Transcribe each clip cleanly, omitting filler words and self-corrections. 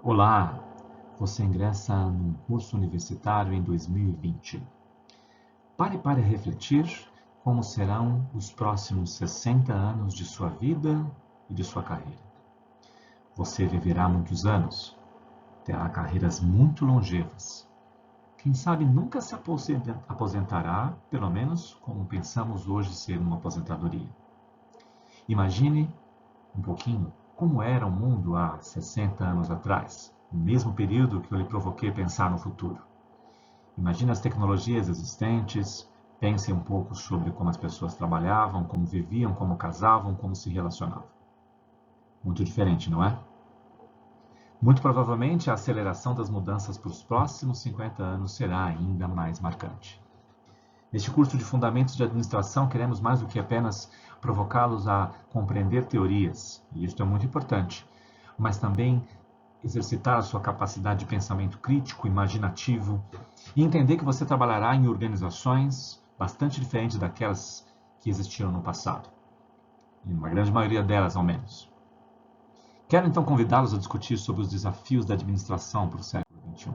Olá, você ingressa num curso universitário em 2020. Pare para refletir como serão os próximos 60 anos de sua vida e de sua carreira. Você viverá muitos anos, terá carreiras muito longevas. Quem sabe nunca se aposentará, pelo menos como pensamos hoje ser uma aposentadoria. Imagine um pouquinho como era o mundo há 60 anos atrás, no mesmo período que eu lhe provoquei pensar no futuro. Imagine as tecnologias existentes, pense um pouco sobre como as pessoas trabalhavam, como viviam, como casavam, como se relacionavam. Muito diferente, não é? Muito provavelmente a aceleração das mudanças para os próximos 50 anos será ainda mais marcante. Neste curso de Fundamentos de Administração, queremos mais do que apenas provocá-los a compreender teorias, e isto é muito importante, mas também exercitar a sua capacidade de pensamento crítico, imaginativo, e entender que você trabalhará em organizações bastante diferentes daquelas que existiram no passado, em uma grande maioria delas, ao menos. Quero então convidá-los a discutir sobre os desafios da administração para o século XXI.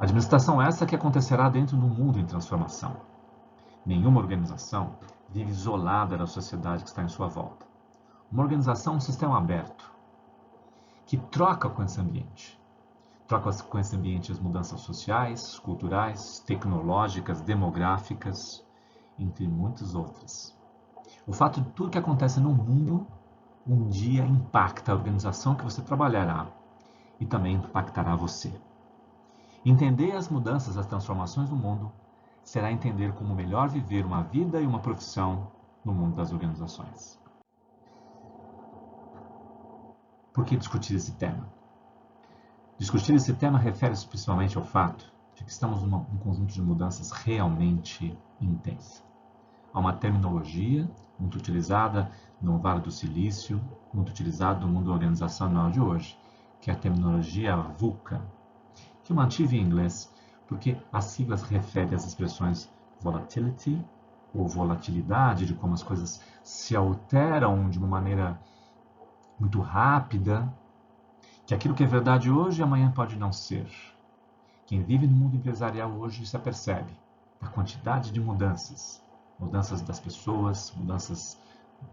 Administração essa que acontecerá dentro de um mundo em transformação. Nenhuma organização vive isolada da sociedade que está em sua volta. Uma organização é um sistema aberto, que troca com esse ambiente. Troca com esse ambiente as mudanças sociais, culturais, tecnológicas, demográficas, entre muitas outras. O fato de tudo que acontece no mundo um dia impacta a organização que você trabalhará e também impactará você. Entender as mudanças, as transformações do mundo, será entender como melhor viver uma vida e uma profissão no mundo das organizações. Por que discutir esse tema? Discutir esse tema refere-se principalmente ao fato de que estamos num conjunto de mudanças realmente intensa. Há uma terminologia muito utilizada no Vale do Silício, muito utilizada no mundo organizacional de hoje, que é a terminologia VUCA, que eu mantive em inglês porque as siglas referem às expressões volatility, ou volatilidade, de como as coisas se alteram de uma maneira muito rápida, que aquilo que é verdade hoje, amanhã pode não ser. Quem vive no mundo empresarial hoje se apercebe da quantidade de mudanças. Mudanças das pessoas, mudanças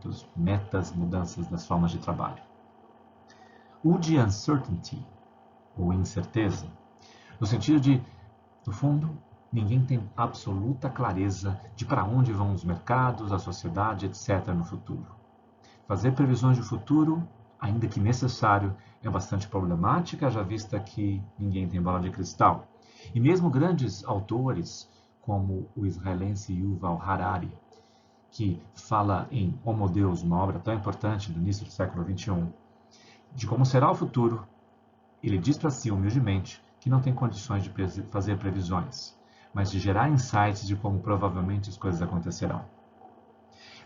das metas, mudanças das formas de trabalho. O de uncertainty, ou incerteza, no sentido de, no fundo, ninguém tem absoluta clareza de para onde vão os mercados, a sociedade, etc. no futuro. Fazer previsões de futuro, ainda que necessário, é bastante problemática, já vista que ninguém tem bola de cristal. E mesmo grandes autores, como o israelense Yuval Harari, que fala em Homo Deus, uma obra tão importante do início do século XXI, de como será o futuro, ele diz para si, humildemente, que não tem condições de fazer previsões, mas de gerar insights de como provavelmente as coisas acontecerão.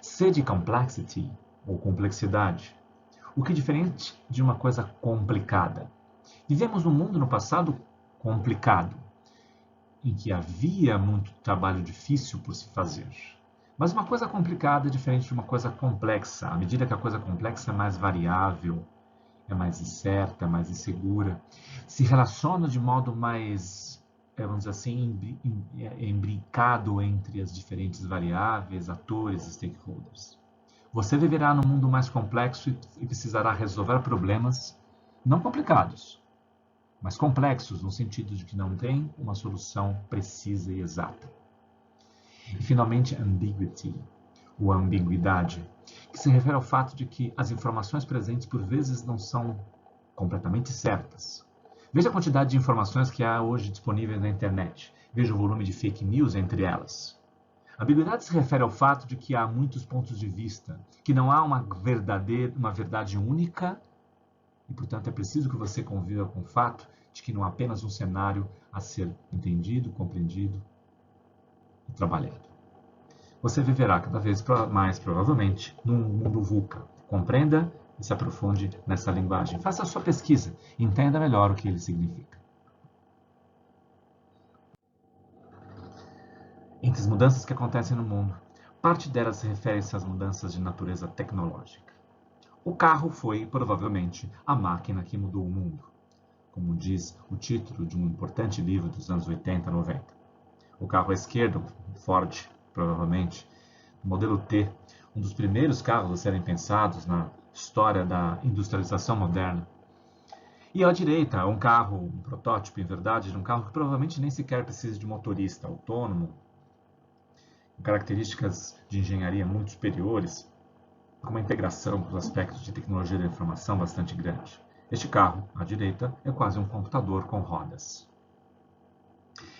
C de complexity, ou complexidade, o que é diferente de uma coisa complicada. Vivemos num mundo no passado complicado, em que havia muito trabalho difícil por se fazer. Mas uma coisa complicada é diferente de uma coisa complexa. À medida que a coisa complexa é mais variável, é mais incerta, é mais insegura, se relaciona de modo mais, vamos dizer assim, imbricado entre as diferentes variáveis, atores e stakeholders. Você viverá num mundo mais complexo e precisará resolver problemas não complicados, mas complexos, no sentido de que não tem uma solução precisa e exata. E, finalmente, ambiguity, ou ambiguidade, que se refere ao fato de que as informações presentes por vezes não são completamente certas. Veja a quantidade de informações que há hoje disponíveis na internet. Veja o volume de fake news entre elas. A ambiguidade se refere ao fato de que há muitos pontos de vista, que não há uma verdade única, e, portanto, é preciso que você conviva com o fato de que não há apenas um cenário a ser entendido, compreendido e trabalhado. Você viverá cada vez mais, provavelmente, num mundo VUCA. Compreenda e se aprofunde nessa linguagem. Faça a sua pesquisa e entenda melhor o que ele significa. Entre as mudanças que acontecem no mundo, parte delas refere-se às mudanças de natureza tecnológica. O carro foi, provavelmente, a máquina que mudou o mundo, como diz o título de um importante livro dos anos 80 e 90. O carro à esquerda, o Ford, provavelmente, o modelo T, um dos primeiros carros a serem pensados na história da industrialização moderna. E à direita, um carro, um protótipo, em verdade, de um carro que provavelmente nem sequer precisa de motorista, autônomo, com características de engenharia muito superiores, com uma integração com os aspectos de tecnologia da informação bastante grande. Este carro, à direita, é quase um computador com rodas.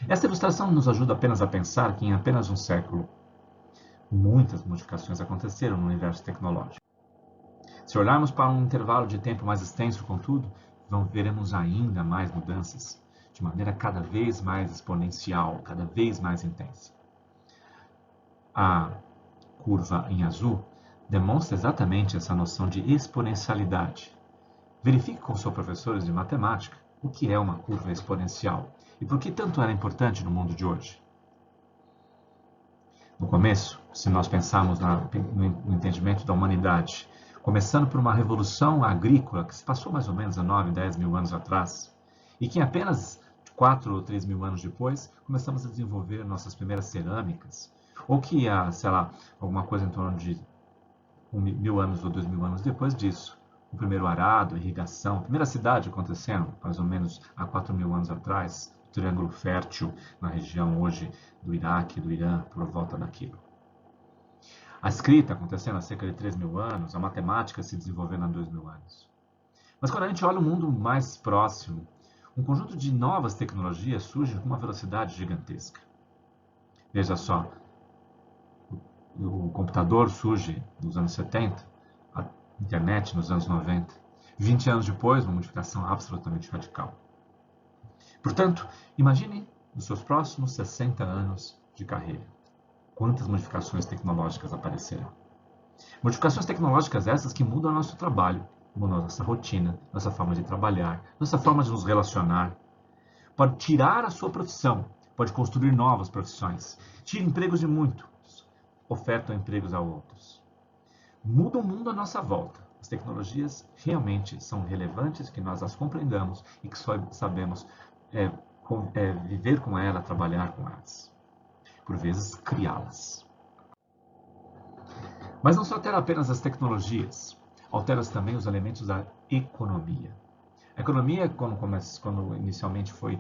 Esta ilustração nos ajuda apenas a pensar que em apenas um século, muitas modificações aconteceram no universo tecnológico. Se olharmos para um intervalo de tempo mais extenso, contudo, veremos ainda mais mudanças, de maneira cada vez mais exponencial, cada vez mais intensa. A curva em azul demonstra exatamente essa noção de exponencialidade. Verifique com seus professores de matemática o que é uma curva exponencial e por que tanto ela é importante no mundo de hoje. No começo, se nós pensarmos no entendimento da humanidade, começando por uma revolução agrícola que se passou mais ou menos há 9, 10 mil anos atrás, e que apenas 4 ou 3 mil anos depois começamos a desenvolver nossas primeiras cerâmicas, ou que há, sei lá, alguma coisa em torno de 1.000 anos ou 2.000 anos depois disso, o primeiro arado, a irrigação, a primeira cidade acontecendo mais ou menos há 4.000 anos atrás, o Triângulo Fértil na região hoje do Iraque e do Irã, por volta daquilo. A escrita acontecendo há cerca de 3.000 anos, a matemática se desenvolvendo há 2.000 anos. Mas quando a gente olha o mundo mais próximo, um conjunto de novas tecnologias surge com uma velocidade gigantesca. Veja só, o computador surge nos anos 70, a internet nos anos 90. 20 anos depois, uma modificação absolutamente radical. Portanto, imagine os seus próximos 60 anos de carreira. Quantas modificações tecnológicas aparecerão? Modificações tecnológicas essas que mudam o nosso trabalho, mudam a nossa rotina, nossa forma de trabalhar, nossa forma de nos relacionar. Pode tirar a sua profissão, pode construir novas profissões. Tira empregos de muitos, ofertam empregos a outros. Muda o mundo à nossa volta. As tecnologias realmente são relevantes, que nós as compreendamos e que só sabemos viver com elas, trabalhar com elas. Por vezes, criá-las. Mas não se altera apenas as tecnologias, altera-se também os elementos da economia. A economia, quando inicialmente foi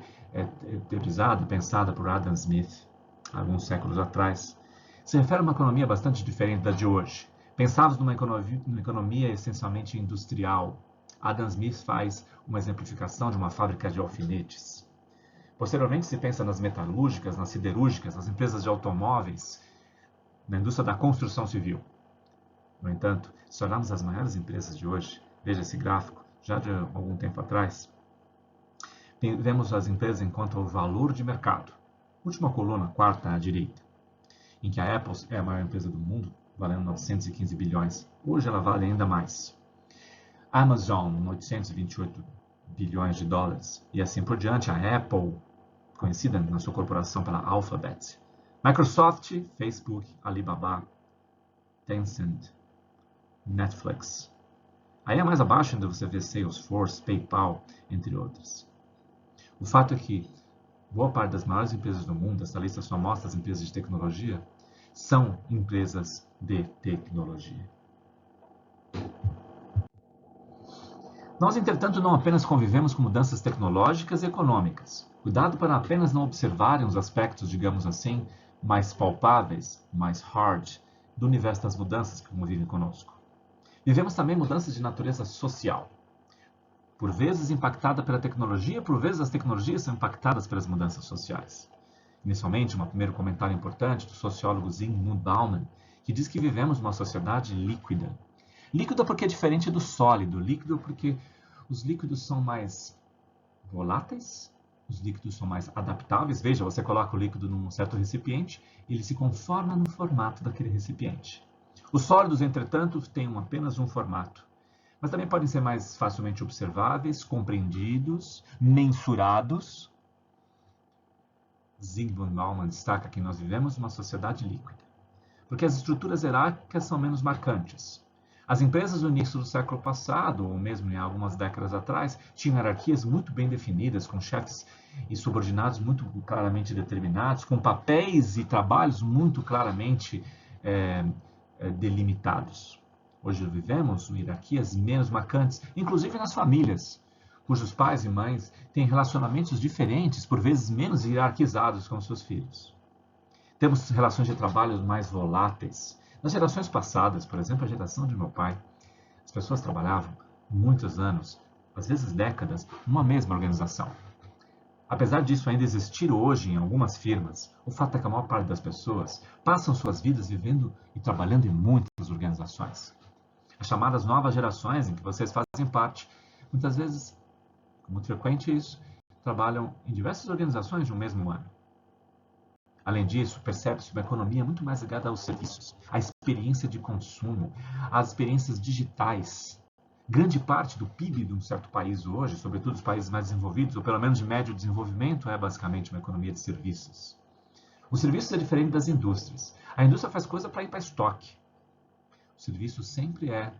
teorizada, pensada por Adam Smith, alguns séculos atrás, se refere a uma economia bastante diferente da de hoje. Pensávamos numa economia essencialmente industrial. Adam Smith faz uma exemplificação de uma fábrica de alfinetes. Posteriormente se pensa nas metalúrgicas, nas siderúrgicas, nas empresas de automóveis, na indústria da construção civil. No entanto, se olharmos as maiores empresas de hoje, veja esse gráfico, já de algum tempo atrás, vemos as empresas enquanto o valor de mercado. Última coluna, quarta à direita, em que a Apple é a maior empresa do mundo, valendo 915 bilhões. Hoje ela vale ainda mais. Amazon, 828 bilhões de dólares. E assim por diante, a Apple, conhecida na sua corporação pela Alphabet. Microsoft, Facebook, Alibaba, Tencent, Netflix. Aí mais abaixo ainda você vê Salesforce, PayPal, entre outras. O fato é que boa parte das maiores empresas do mundo, essa lista só mostra as empresas de tecnologia, são empresas de tecnologia. Nós, entretanto, não apenas convivemos com mudanças tecnológicas e econômicas. Cuidado para apenas não observarem os aspectos, digamos assim, mais palpáveis, mais hard, do universo das mudanças que convivem conosco. Vivemos também mudanças de natureza social. Por vezes impactada pela tecnologia, por vezes as tecnologias são impactadas pelas mudanças sociais. Inicialmente, um primeiro comentário importante do sociólogo Zygmunt Bauman, que diz que vivemos uma sociedade líquida. Líquida porque é diferente do sólido, líquido porque os líquidos são mais voláteis, os líquidos são mais adaptáveis. Veja, você coloca o líquido num certo recipiente, ele se conforma no formato daquele recipiente. Os sólidos, entretanto, têm apenas um formato, mas também podem ser mais facilmente observáveis, compreendidos, mensurados. Zygmunt Bauman destaca que nós vivemos uma sociedade líquida, porque as estruturas hierárquicas são menos marcantes. As empresas no início do século passado, ou mesmo em algumas décadas atrás, tinham hierarquias muito bem definidas, com chefes e subordinados muito claramente determinados, com papéis e trabalhos muito claramente delimitados. Hoje vivemos hierarquias menos marcantes, inclusive nas famílias, cujos pais e mães têm relacionamentos diferentes, por vezes menos hierarquizados com seus filhos. Temos relações de trabalho mais voláteis. Nas gerações passadas, por exemplo, a geração de meu pai, as pessoas trabalhavam muitos anos, às vezes décadas, numa mesma organização. Apesar disso ainda existir hoje em algumas firmas, o fato é que a maior parte das pessoas passam suas vidas vivendo e trabalhando em muitas organizações. As chamadas novas gerações, em que vocês fazem parte, muitas vezes, é muito frequente isso, trabalham em diversas organizações de um mesmo ano. Além disso, percebe-se uma economia muito mais ligada aos serviços, à experiência de consumo, às experiências digitais. Grande parte do PIB de um certo país hoje, sobretudo os países mais desenvolvidos, ou pelo menos de médio desenvolvimento, é basicamente uma economia de serviços. Os serviços é diferente das indústrias. A indústria faz coisa para ir para estoque. O serviço sempre é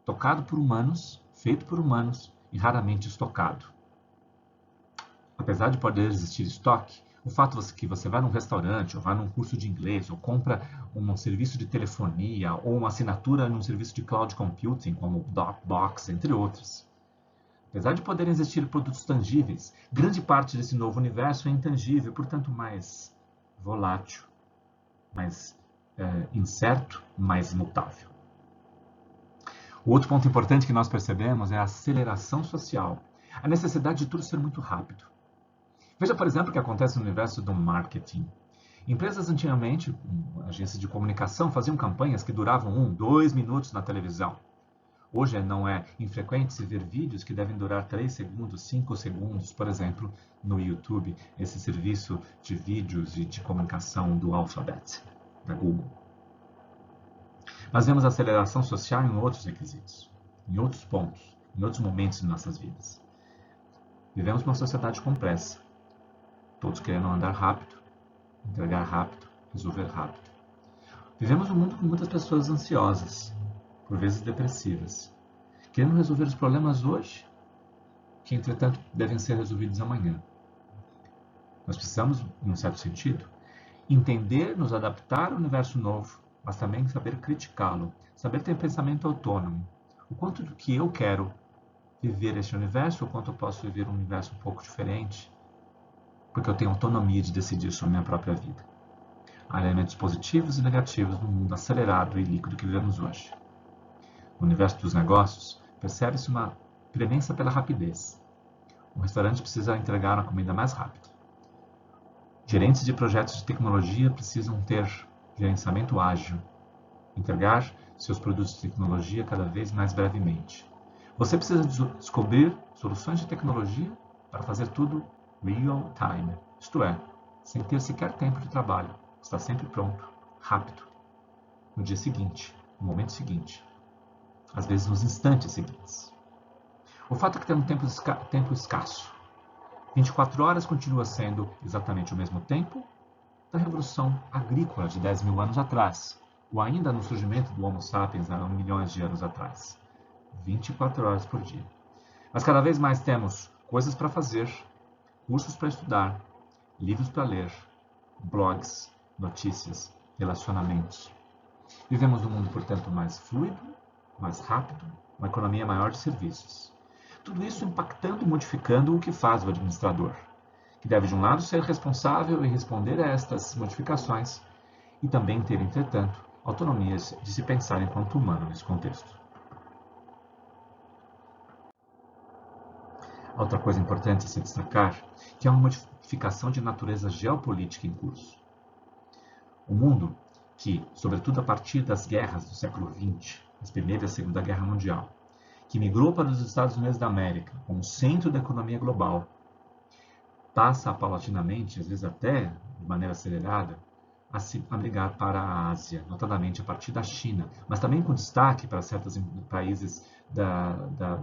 tocado por humanos, feito por humanos e raramente estocado. Apesar de poder existir estoque, o fato que você vai num restaurante, ou vai num curso de inglês, ou compra um serviço de telefonia, ou uma assinatura num serviço de cloud computing, como o Dropbox, entre outros. Apesar de poderem existir produtos tangíveis, grande parte desse novo universo é intangível, portanto mais volátil, mais incerto, mais mutável. O outro ponto importante que nós percebemos é a aceleração social, a necessidade de tudo ser muito rápido. Veja, por exemplo, o que acontece no universo do marketing. Empresas antigamente, agências de comunicação, faziam campanhas que duravam 2 minutos na televisão. Hoje não é infrequente se ver vídeos que devem durar 3 segundos, 5 segundos, por exemplo, no YouTube, esse serviço de vídeos e de comunicação do Alphabet, da Google. Mas vemos aceleração social em outros requisitos, em outros pontos, em outros momentos de nossas vidas. Vivemos uma sociedade com pressa. Todos querendo andar rápido, entregar rápido, resolver rápido. Vivemos um mundo com muitas pessoas ansiosas, por vezes depressivas, querendo resolver os problemas hoje, que entretanto devem ser resolvidos amanhã. Nós precisamos, em um certo sentido, entender, nos adaptar ao universo novo, mas também saber criticá-lo, saber ter pensamento autônomo. O quanto do que eu quero viver este universo, o quanto eu posso viver um universo um pouco diferente, porque eu tenho autonomia de decidir sobre a minha própria vida. Há elementos positivos e negativos no mundo acelerado e líquido que vivemos hoje. No universo dos negócios, percebe-se uma premência pela rapidez. O restaurante precisa entregar a comida mais rápido. Gerentes de projetos de tecnologia precisam ter gerenciamento ágil, entregar seus produtos de tecnologia cada vez mais brevemente. Você precisa descobrir soluções de tecnologia para fazer tudo real time, isto é, sem ter sequer tempo de trabalho, está sempre pronto, rápido, no dia seguinte, no momento seguinte, às vezes nos instantes seguintes. O fato é que temos tempo escasso. 24 horas continua sendo exatamente o mesmo tempo da Revolução Agrícola de 10 mil anos atrás, ou ainda no surgimento do Homo sapiens há milhões de anos atrás. 24 horas por dia. Mas cada vez mais temos coisas para fazer, cursos para estudar, livros para ler, blogs, notícias, relacionamentos. Vivemos num mundo, portanto, mais fluido, mais rápido, uma economia maior de serviços. Tudo isso impactando e modificando o que faz o administrador, que deve, de um lado, ser responsável e responder a estas modificações, e também ter, entretanto, autonomia de se pensar enquanto humano nesse contexto. Outra coisa importante a se destacar, que é uma modificação de natureza geopolítica em curso. O mundo, que, sobretudo a partir das guerras do século XX, a Primeira e a Segunda Guerra Mundial, que migrou para os Estados Unidos da América como centro da economia global, passa paulatinamente, às vezes até de maneira acelerada, a migrar para a Ásia, notadamente a partir da China, mas também com destaque para certos países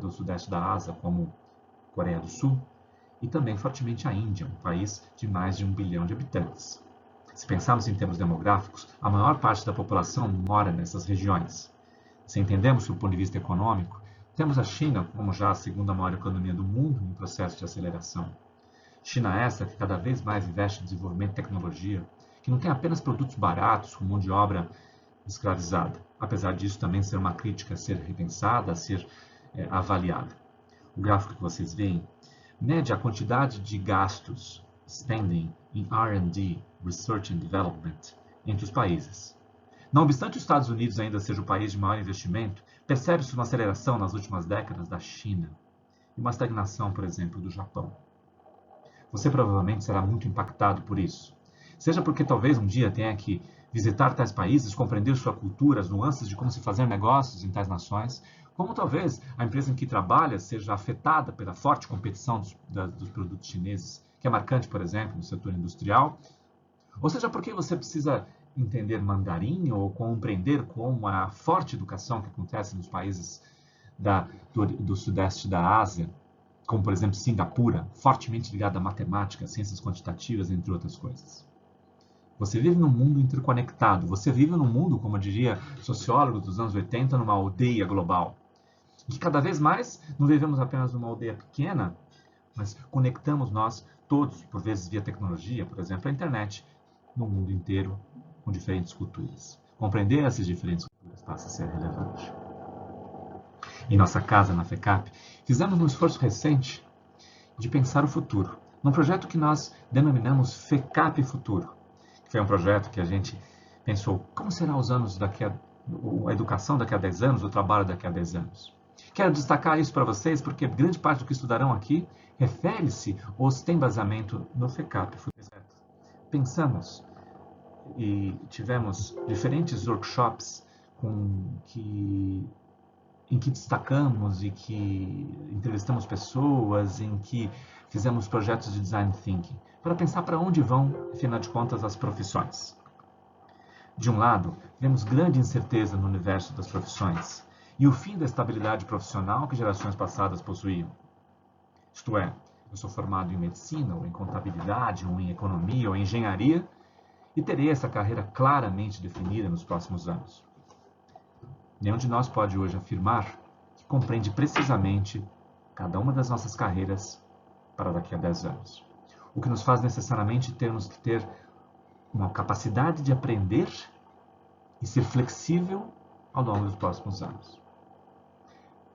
do sudeste da Ásia, como Coreia do Sul, e também fortemente a Índia, um país de mais de 1 bilhão de habitantes. Se pensarmos em termos demográficos, a maior parte da população mora nessas regiões. Se entendemos do ponto de vista econômico, temos a China como já a segunda maior economia do mundo em processo de aceleração. China essa que cada vez mais investe em desenvolvimento de tecnologia, que não tem apenas produtos baratos com mão de obra escravizada. Apesar disso também ser uma crítica a ser repensada, a ser avaliada. O gráfico que vocês veem mede a quantidade de gastos spending em R&D, Research and Development, entre os países. Não obstante os Estados Unidos ainda seja o país de maior investimento, percebe-se uma aceleração nas últimas décadas da China e uma estagnação, por exemplo, do Japão. Você provavelmente será muito impactado por isso. Seja porque talvez um dia tenha que visitar tais países, compreender sua cultura, as nuances de como se fazer negócios em tais nações, como talvez a empresa em que trabalha seja afetada pela forte competição dos produtos chineses, que é marcante, por exemplo, no setor industrial, ou seja porque você precisa entender mandarim ou compreender como a forte educação que acontece nos países do sudeste da Ásia, como, por exemplo, Singapura, fortemente ligada à matemática, ciências quantitativas, entre outras coisas. Você vive num mundo interconectado. Você vive num mundo, como diria sociólogo dos anos 80, numa aldeia global. E cada vez mais não vivemos apenas numa aldeia pequena, mas conectamos nós todos, por vezes via tecnologia, por exemplo, a internet, no mundo inteiro, com diferentes culturas. Compreender essas diferentes culturas passa a ser relevante. Em nossa casa, na FECAP, fizemos um esforço recente de pensar o futuro, num projeto que nós denominamos FECAP Futuro, que foi um projeto que a gente pensou como serão os anos a educação daqui a 10 anos, o trabalho daqui a 10 anos. Quero destacar isso para vocês porque grande parte do que estudarão aqui refere-se ou tem embasamento no FECAP Futuro. Pensamos e tivemos diferentes workshops em que destacamos e que entrevistamos pessoas, em que fizemos projetos de design thinking, para pensar para onde vão, afinal de contas, as profissões. De um lado, vemos grande incerteza no universo das profissões e o fim da estabilidade profissional que gerações passadas possuíam. Isto é, eu sou formado em medicina, ou em contabilidade, ou em economia, ou em engenharia, e terei essa carreira claramente definida nos próximos anos. Nenhum de nós pode hoje afirmar que compreende precisamente cada uma das nossas carreiras para daqui a 10 anos. O que nos faz necessariamente termos que ter uma capacidade de aprender e ser flexível ao longo dos próximos anos.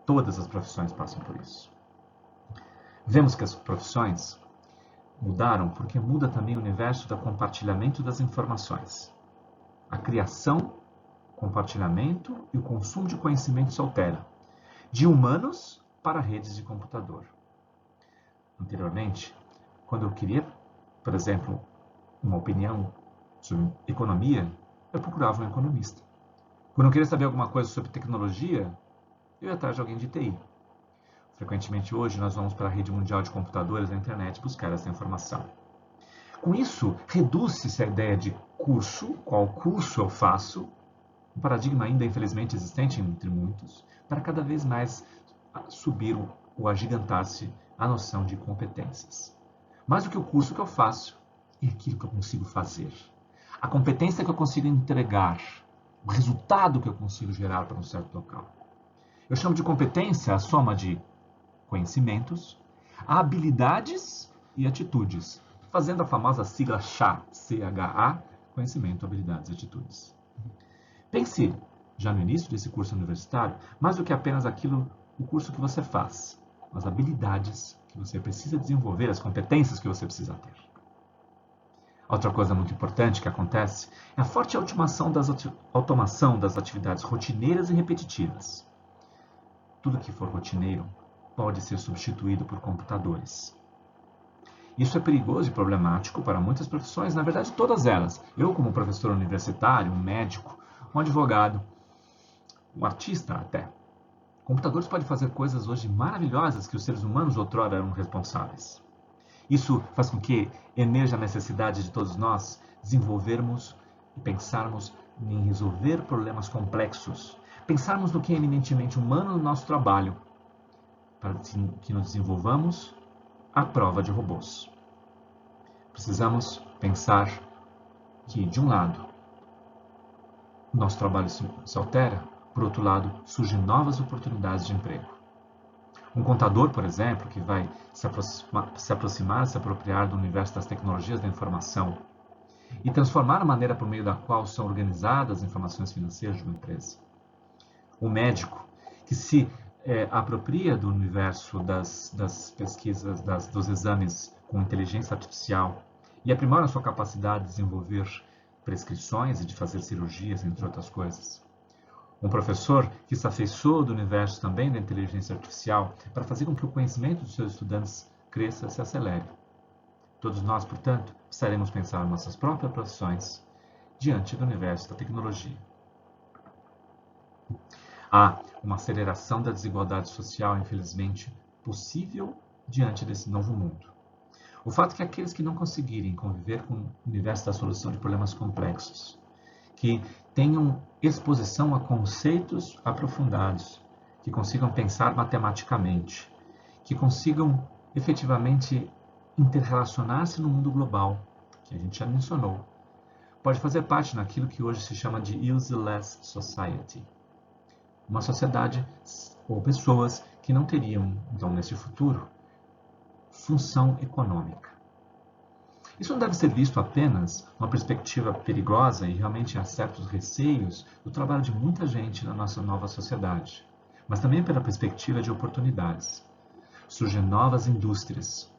Todas as profissões passam por isso. Vemos que as profissões mudaram porque muda também o universo do compartilhamento das informações. A criação, compartilhamento e o consumo de conhecimento se altera, de humanos para redes de computador. Anteriormente, quando eu queria, por exemplo, uma opinião sobre economia, eu procurava um economista. Quando eu queria saber alguma coisa sobre tecnologia, eu ia atrás de alguém de TI. Frequentemente hoje nós vamos para a rede mundial de computadores na internet buscar essa informação. Com isso, reduz-se a ideia de curso, qual curso eu faço, um paradigma ainda infelizmente existente entre muitos, para cada vez mais subir ou agigantar-se a noção de competências. Mais do que o curso que eu faço, é aquilo que eu consigo fazer. A competência que eu consigo entregar, o resultado que eu consigo gerar para um certo local. Eu chamo de competência a soma de conhecimentos, habilidades e atitudes, fazendo a famosa sigla CHA, C-H-A, conhecimento, habilidades e atitudes. Pense, já no início desse curso universitário, mais do que apenas o curso que você faz, as habilidades que você precisa desenvolver, as competências que você precisa ter. Outra coisa muito importante que acontece é a forte automação das atividades rotineiras e repetitivas. Tudo que for rotineiro pode ser substituído por computadores. Isso é perigoso e problemático para muitas profissões, na verdade todas elas. Eu, como professor universitário, um médico, um advogado, um artista até. Computadores podem fazer coisas hoje maravilhosas que os seres humanos outrora eram responsáveis. Isso faz com que emerja a necessidade de todos nós desenvolvermos e pensarmos em resolver problemas complexos. Pensarmos no que é eminentemente humano no nosso trabalho, para que nos desenvolvamos à prova de robôs. Precisamos pensar que, de um lado, o nosso trabalho se altera por outro lado, surgem novas oportunidades de emprego. Um contador, por exemplo, que vai se apropriar do universo das tecnologias da informação e transformar a maneira por meio da qual são organizadas as informações financeiras de uma empresa. Um médico que se apropria do universo das pesquisas, dos exames com inteligência artificial e aprimora a sua capacidade de desenvolver prescrições e de fazer cirurgias, entre outras coisas. Um professor que se afeiçoa do universo também da inteligência artificial para fazer com que o conhecimento dos seus estudantes cresça e se acelere. Todos nós, portanto, precisaremos pensar em nossas próprias profissões diante do universo da tecnologia. Há uma aceleração da desigualdade social, infelizmente, possível diante desse novo mundo. O fato é que aqueles que não conseguirem conviver com o universo da solução de problemas complexos, que tenham exposição a conceitos aprofundados, que consigam pensar matematicamente, que consigam efetivamente interrelacionar-se no mundo global, que a gente já mencionou, pode fazer parte daquilo que hoje se chama de useless society. Uma sociedade ou pessoas que não teriam, então, nesse futuro, função econômica. Isso não deve ser visto apenas numa perspectiva perigosa e realmente há certos receios do trabalho de muita gente na nossa nova sociedade, mas também pela perspectiva de oportunidades. Surgem novas indústrias.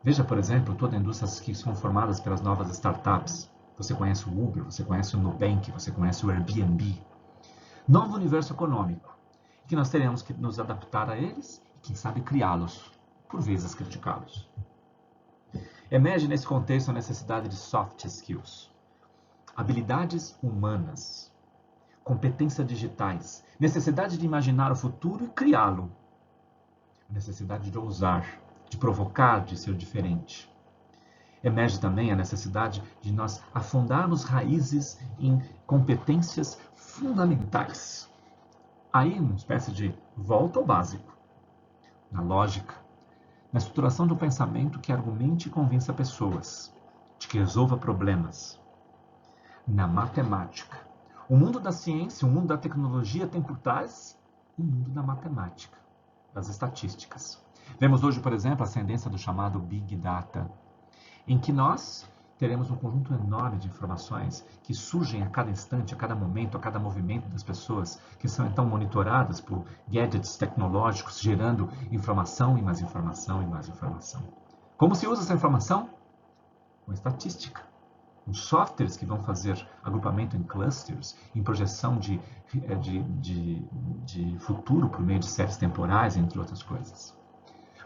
Veja, por exemplo, todas as indústrias que são formadas pelas novas startups. Você conhece o Uber, você conhece o Nubank, você conhece o Airbnb. Novo universo econômico, que nós teremos que nos adaptar a eles e, quem sabe, criá-los, por vezes criticá-los. Emerge nesse contexto a necessidade de soft skills, habilidades humanas, competências digitais, necessidade de imaginar o futuro e criá-lo, necessidade de ousar, de provocar, de ser diferente. Emerge também a necessidade de nós afundarmos raízes em competências fundamentais. Aí, uma espécie de volta ao básico, na lógica, na estruturação do pensamento que argumente e convença pessoas, de que resolva problemas. Na matemática. O mundo da ciência, o mundo da tecnologia tem por trás o mundo da matemática, das estatísticas. Vemos hoje, por exemplo, a ascendência do chamado Big Data, em que nós teremos um conjunto enorme de informações que surgem a cada instante, a cada momento, a cada movimento das pessoas, que são então monitoradas por gadgets tecnológicos, gerando informação e mais informação e mais informação. Como se usa essa informação? Com estatística. Com softwares que vão fazer agrupamento em clusters, em projeção de futuro por meio de séries temporais, entre outras coisas.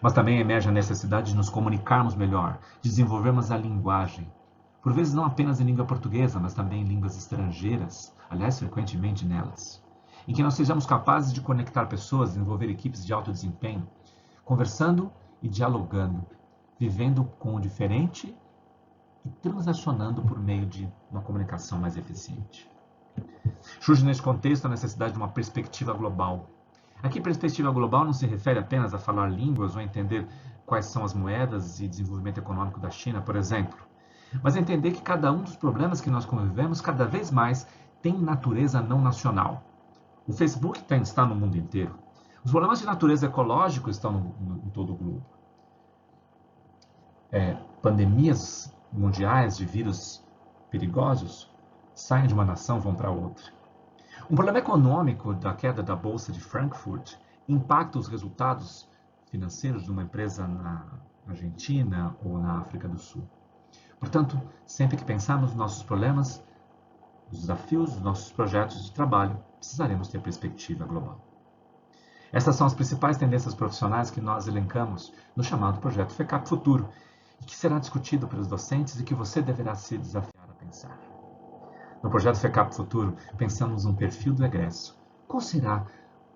Mas também emerge a necessidade de nos comunicarmos melhor, de desenvolvermos a linguagem. Por vezes não apenas em língua portuguesa, mas também em línguas estrangeiras, aliás, frequentemente nelas. Em que nós sejamos capazes de conectar pessoas, desenvolver equipes de alto desempenho, conversando e dialogando, vivendo com o diferente e transacionando por meio de uma comunicação mais eficiente. Surge neste contexto a necessidade de uma perspectiva global. Aqui, perspectiva global não se refere apenas a falar línguas ou a entender quais são as moedas e desenvolvimento econômico da China, por exemplo, mas entender que cada um dos problemas que nós convivemos cada vez mais tem natureza não nacional. O Facebook está no mundo inteiro. Os problemas de natureza ecológica estão em todo o globo. Pandemias mundiais de vírus perigosos saem de uma nação e vão para outra. Um problema econômico da queda da Bolsa de Frankfurt impacta os resultados financeiros de uma empresa na Argentina ou na África do Sul. Portanto, sempre que pensarmos nos nossos problemas, os desafios dos nossos projetos de trabalho, precisaremos ter perspectiva global. Essas são as principais tendências profissionais que nós elencamos no chamado Projeto FECAP Futuro, e que será discutido pelos docentes e que você deverá se desafiar a pensar. No projeto FECAP Futuro, pensamos no perfil do egresso. Qual será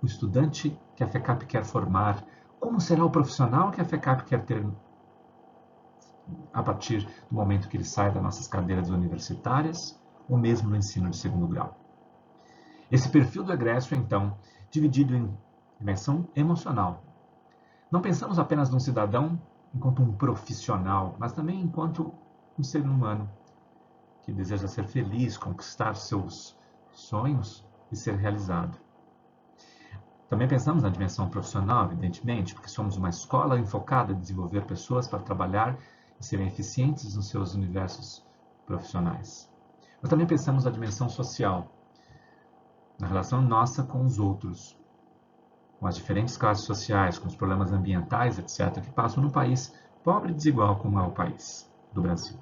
o estudante que a FECAP quer formar? Como será o profissional que a FECAP quer ter a partir do momento que ele sai das nossas cadeiras universitárias ou mesmo no ensino de segundo grau? Esse perfil do egresso é, então, dividido em dimensão emocional. Não pensamos apenas num cidadão enquanto um profissional, mas também enquanto um ser humano que deseja ser feliz, conquistar seus sonhos e ser realizado. Também pensamos na dimensão profissional, evidentemente, porque somos uma escola enfocada em desenvolver pessoas para trabalhar e serem eficientes nos seus universos profissionais. Mas também pensamos na dimensão social, na relação nossa com os outros, com as diferentes classes sociais, com os problemas ambientais, etc., que passam num país pobre e desigual como é o país do Brasil.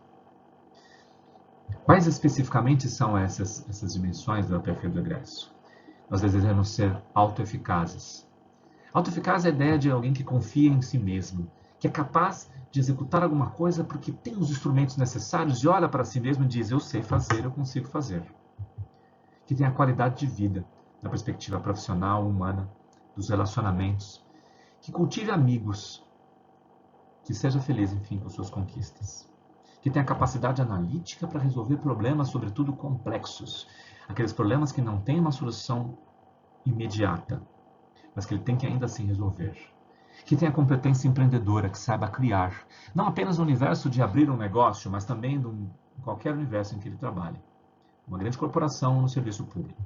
Quais especificamente são essas dimensões do perfil do egresso? Nós desejamos ser autoeficazes. Autoeficaz é a ideia de alguém que confia em si mesmo, que é capaz de executar alguma coisa porque tem os instrumentos necessários e olha para si mesmo e diz: eu sei fazer, eu consigo fazer. Que tem a qualidade de vida, na perspectiva profissional, humana, dos relacionamentos, que cultive amigos, que seja feliz, enfim, com suas conquistas. Que tem a capacidade analítica para resolver problemas, sobretudo complexos, aqueles problemas que não têm uma solução imediata, mas que ele tem que ainda assim resolver. Que tenha competência empreendedora, que saiba criar, não apenas no universo de abrir um negócio, mas também em qualquer universo em que ele trabalhe. Uma grande corporação ou no serviço público.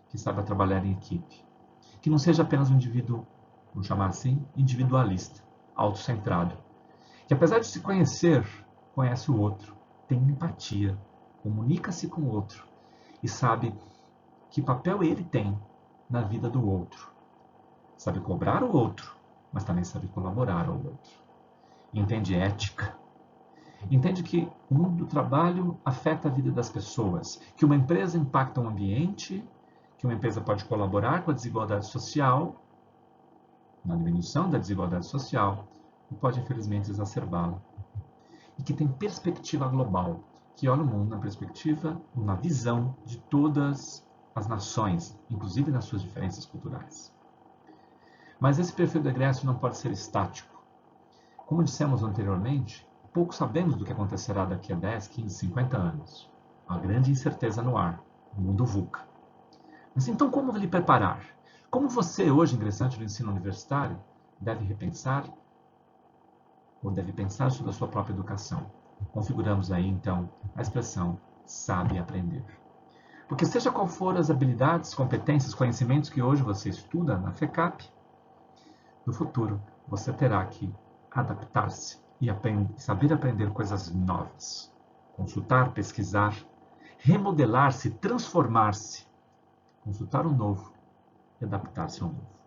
Que saiba trabalhar em equipe. Que não seja apenas um indivíduo, vamos chamar assim, individualista, autocentrado. Que apesar de se conhecer, conhece o outro, tem empatia, comunica-se com o outro e sabe que papel ele tem na vida do outro. Sabe cobrar o outro, mas também sabe colaborar ao outro. Entende ética. Entende que o mundo do trabalho afeta a vida das pessoas, que uma empresa impacta o ambiente, que uma empresa pode colaborar com a desigualdade social, na diminuição da desigualdade social, e pode, infelizmente, exacerbá-la. E que tem perspectiva global, que olha o mundo na perspectiva, na visão de todas as nações, inclusive nas suas diferenças culturais. Mas esse perfil do egresso não pode ser estático. Como dissemos anteriormente, pouco sabemos do que acontecerá daqui a 10, 15, 50 anos. Há grande incerteza no ar, no mundo VUCA. Mas então como lhe preparar? Como você, hoje ingressante no ensino universitário, deve repensar ou deve pensar sobre a sua própria educação? Configuramos aí, então, a expressão sabe aprender. Porque seja qual for as habilidades, competências, conhecimentos que hoje você estuda na FECAP, no futuro você terá que adaptar-se e saber aprender coisas novas. Consultar, pesquisar, remodelar-se, transformar-se, consultar o novo e adaptar-se ao novo.